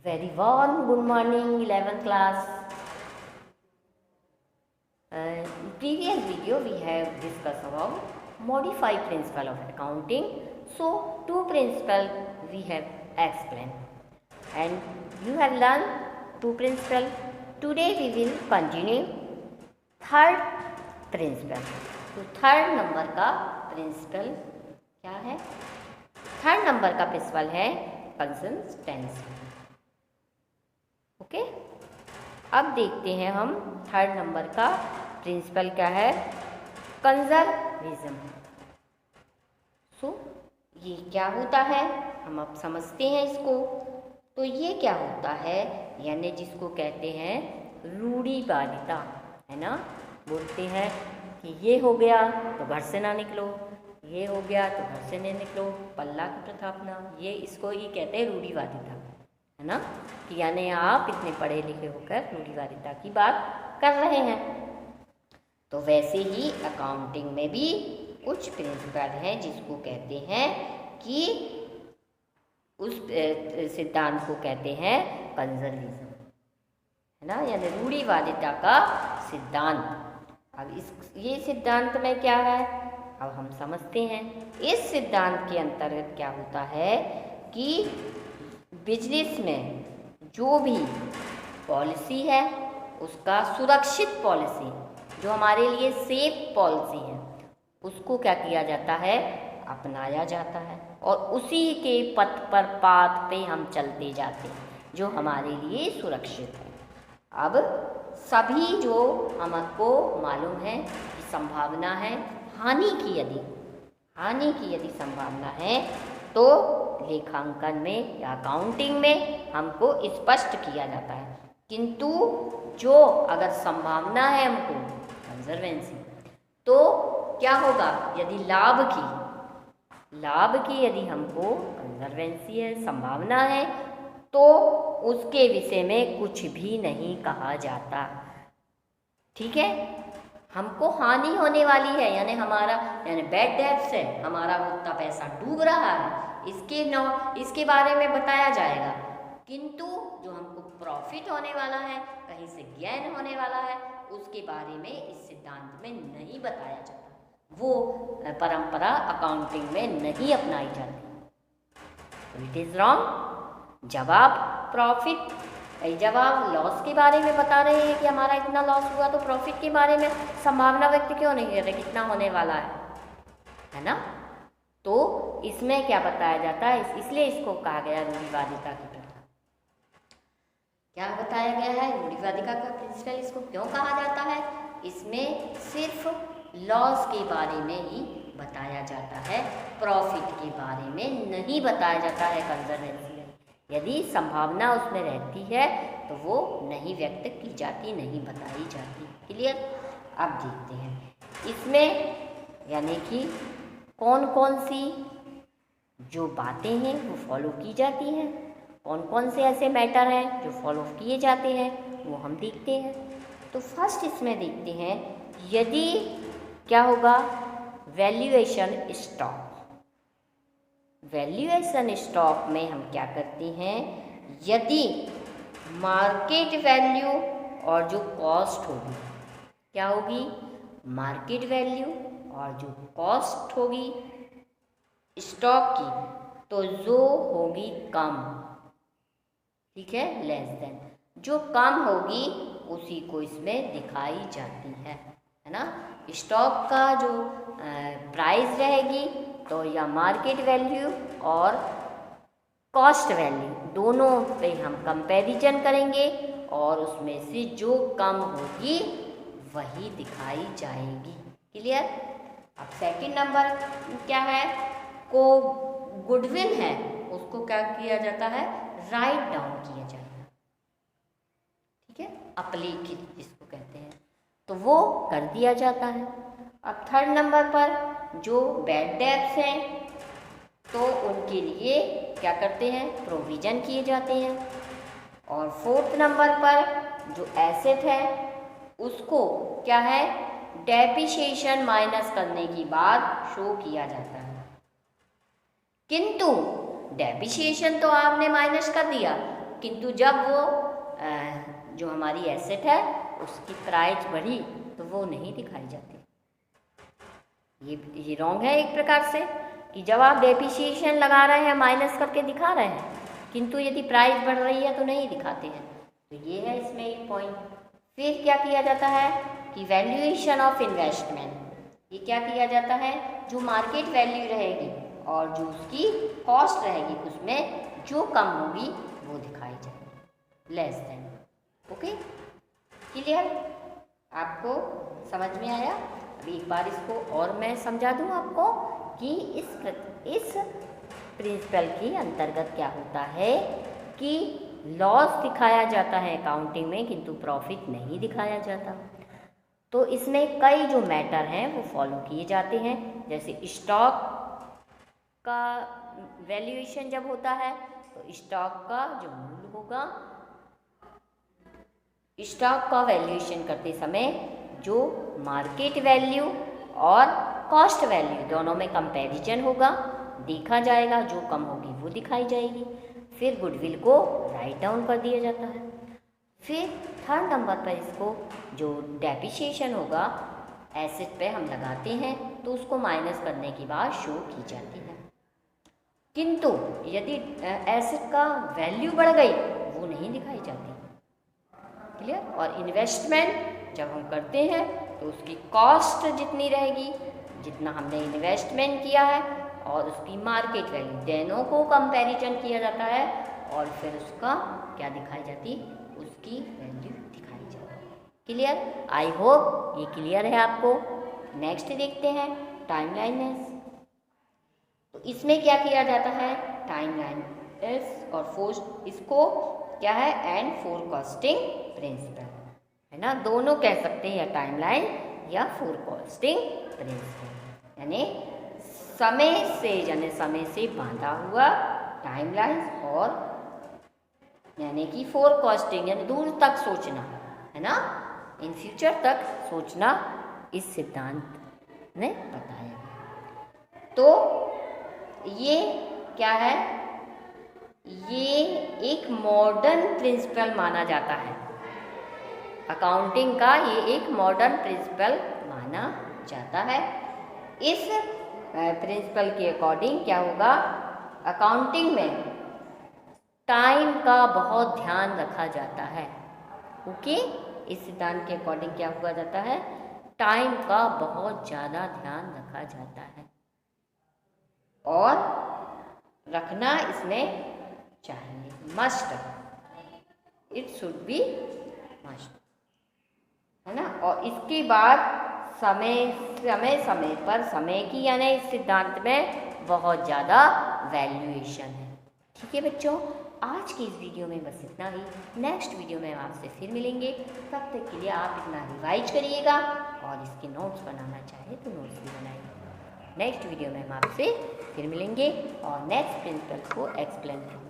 Very warm good morning 11th class. In previous video we have discussed about modify principle of accounting. So two principle we have explained and you have learned two principle. Today we will continue third principle. तो third number का principal क्या है? Third number का principal है consistency. Okay, अब देखते हैं हम थर्ड नंबर का प्रिंसिपल क्या है, कंजर्वेशन. सो ये क्या होता है हम अब समझते हैं इसको. तो ये क्या होता है, यानी जिसको कहते हैं रूढ़िवादिता, है ना. बोलते हैं कि ये हो गया तो घर से ना निकलो, ये हो गया तो घर से नहीं निकलो, पल्ला की प्रथा अपना, ये इसको ही कहते हैं रूढ़िवादिता, है ना. कि यानी आप इतने पढ़े लिखे होकर रूढ़िवादिता की बात कर रहे हैं. तो वैसे ही अकाउंटिंग में भी कुछ प्रिंसिपल हैं जिसको कहते हैं कि उस सिद्धांत को कहते हैं कंजर्वेशन, है ना, यानी रूढ़िवादिता का सिद्धांत. अब ये सिद्धांत में क्या है अब हम समझते हैं. इस सिद्धांत के अंतर्गत क्या होता है कि बिजनेस में जो भी पॉलिसी है उसका सुरक्षित पॉलिसी, जो हमारे लिए सेफ पॉलिसी है, उसको क्या किया जाता है, अपनाया जाता है और उसी के पथ पर पाथ पे हम चलते जाते हैं जो हमारे लिए सुरक्षित है. अब सभी जो हमको मालूम है कि संभावना है हानि की यदि संभावना है तो लेखांकन में या अकाउंटिंग में हमको स्पष्ट किया जाता है. किंतु जो अगर संभावना है हमको कंजर्वेंसी, तो क्या होगा, यदि लाभ की यदि हमको कंजर्वेंसी है, संभावना है, तो उसके विषय में कुछ भी नहीं कहा जाता. ठीक है, हमको हानि होने वाली है, यानी बैड डेट से हमारा उतना पैसा डूब रहा है, इसके बारे में बताया जाएगा. किंतु जो हमको प्रॉफिट होने वाला है, कहीं से गेन होने वाला है, उसके बारे में इस सिद्धांत में नहीं बताया जाता. वो परंपरा अकाउंटिंग में नहीं अपनाई जाती. It is wrong. जब आप लॉस के बारे में बता रहे हैं कि हमारा इतना लॉस हुआ, तो प्रॉफिट के बारे में संभावना व्यक्त क्यों नहीं कर रहे कितना होने वाला है ना. तो इसमें क्या बताया जाता है, इसलिए इसको कहा गया रूढ़िवादिता की प्रथा. क्या बताया गया है, रूढ़िवादिता का प्रिंसिपल इसको क्यों कहा जाता है, इसमें सिर्फ लॉस के बारे में ही बताया जाता है, प्रॉफिट के बारे में नहीं बताया जाता है. कंजर्वेंसी यदि संभावना उसमें रहती है तो वो नहीं व्यक्त की जाती, नहीं बताई जाती. क्लियर. अब देखते हैं इसमें यानी कि कौन कौन सी जो बातें हैं वो फॉलो की जाती हैं, कौन कौन से ऐसे मैटर हैं जो फॉलो किए जाते हैं, वो हम देखते हैं. तो फर्स्ट इसमें देखते हैं, यदि क्या होगा, वैल्यूएशन स्टॉक में हम क्या करते हैं, यदि मार्केट वैल्यू और जो कॉस्ट होगी, क्या होगी, मार्केट वैल्यू और जो कॉस्ट होगी स्टॉक की, तो जो होगी कम, ठीक है, लेस देन, जो कम होगी उसी को इसमें दिखाई जाती है ना. स्टॉक का जो प्राइस रहेगी तो या मार्केट वैल्यू और कॉस्ट वैल्यू दोनों पे हम कंपैरिजन करेंगे और उसमें से जो कम होगी वही दिखाई जाएगी. क्लियर. अब सेकंड नंबर क्या है, को गुडविल है उसको क्या किया जाता है, राइट डाउन किया जाएगा. ठीक है, अपलेखित जिसको कहते हैं, तो वो कर दिया जाता है. अब थर्ड नंबर पर जो बैड डेट्स हैं तो उनके लिए क्या करते हैं, प्रोविज़न किए जाते हैं. और फोर्थ नंबर पर जो एसेट है उसको क्या है, डेप्रिसिएशन माइनस करने के बाद शो किया जाता है. किंतु डेप्रिसिएशन तो आपने माइनस कर दिया, किंतु जब वो जो हमारी एसेट है उसकी प्राइस बढ़ी तो वो नहीं दिखाई जाती। ये रॉन्ग है एक प्रकार से कि जब आप डेप्रिसिएशन लगा रहे हैं माइनस करके दिखा रहे हैं, किंतु यदि प्राइस बढ़ रही है तो नहीं दिखाते हैं। तो ये है इसमें एक पॉइंट। फिर क्या किया जाता है कि वैल्यूएशन ऑफ इन्वेस्टमेंट, ये क्या किया जाता है, जो मार्केट वैल्यू रहेगी और जो उसकी कॉस्ट रहेगी उसमें जो कम होगी वो दिखाई जाएगी, लेस देन। ओके, क्लियर, आपको समझ में आया? अभी एक बार इसको और मैं समझा दूं आपको कि इस प्रिंसिपल के अंतर्गत क्या होता है कि लॉस दिखाया जाता है अकाउंटिंग में, किंतु प्रॉफिट नहीं दिखाया जाता। तो इसमें कई जो मैटर हैं वो फॉलो किए जाते हैं। जैसे स्टॉक का वैल्यूएशन जब होता है तो स्टॉक का जो मूल्य होगा, स्टॉक का वैल्यूएशन करते समय जो मार्केट वैल्यू और कॉस्ट वैल्यू दोनों में कंपैरिजन होगा, देखा जाएगा, जो कम होगी वो दिखाई जाएगी। फिर गुडविल को राइट डाउन कर दिया जाता है। फिर थर्ड नंबर पर इसको जो डेप्रिसिएशन होगा एसेट पे हम लगाते हैं तो उसको माइनस करने के बाद शो की जाती है। किंतु यदि एसेट का वैल्यू बढ़ गई वो नहीं दिखाई जाती। क्लियर? और इन्वेस्टमेंट जब हम करते हैं तो उसकी कॉस्ट जितनी रहेगी, जितना हमने इन्वेस्टमेंट किया है और उसकी मार्केट वैल्यू, दोनों को कंपैरिजन किया जाता है और फिर उसका क्या दिखाई जाती, उसकी वैल्यू दिखाई जाती है। क्लियर? आई होप ये क्लियर है आपको। नेक्स्ट देखते हैं टाइमलाइननेस। तो इसमें क्या किया जाता है, टाइमलाइननेस और फोर्स, इसको क्या है, एंड फोरकास्टिंग प्रिंसिपल है ना, दोनों कह सकते हैं, या टाइमलाइन या फोरकास्टिंग प्रिंसिपल, यानी समय से बांधा हुआ टाइमलाइन और यानी कि फोरकास्टिंग यानी दूर तक सोचना है ना, इन फ्यूचर तक सोचना इस सिद्धांत ने बताया। तो ये क्या है, ये एक मॉडर्न प्रिंसिपल माना जाता है अकाउंटिंग का, ये एक मॉडर्न प्रिंसिपल माना जाता है। इस प्रिंसिपल के अकॉर्डिंग क्या होगा, अकाउंटिंग में टाइम का बहुत ध्यान रखा जाता है। ओके, इस सिद्धांत के अकॉर्डिंग क्या हुआ जाता है, टाइम का बहुत ज़्यादा ध्यान रखा जाता है और रखना इसमें चाहिए, must, it should be must, है ना। और इसके बाद समय पर समय की यानी इस सिद्धांत में बहुत ज़्यादा वैल्यूएशन है। ठीक है बच्चों, आज की इस वीडियो में बस इतना ही। नेक्स्ट वीडियो में आपसे फिर मिलेंगे, तब तक के लिए आप इतना रिवाइज करिएगा और इसके नोट्स बनाना चाहे तो नोट्स भी बनाइए। नेक्स्ट वीडियो में हम आपसे फिर मिलेंगे और नेक्स्ट प्रिंसिपल को एक्सप्लेन करेंगे।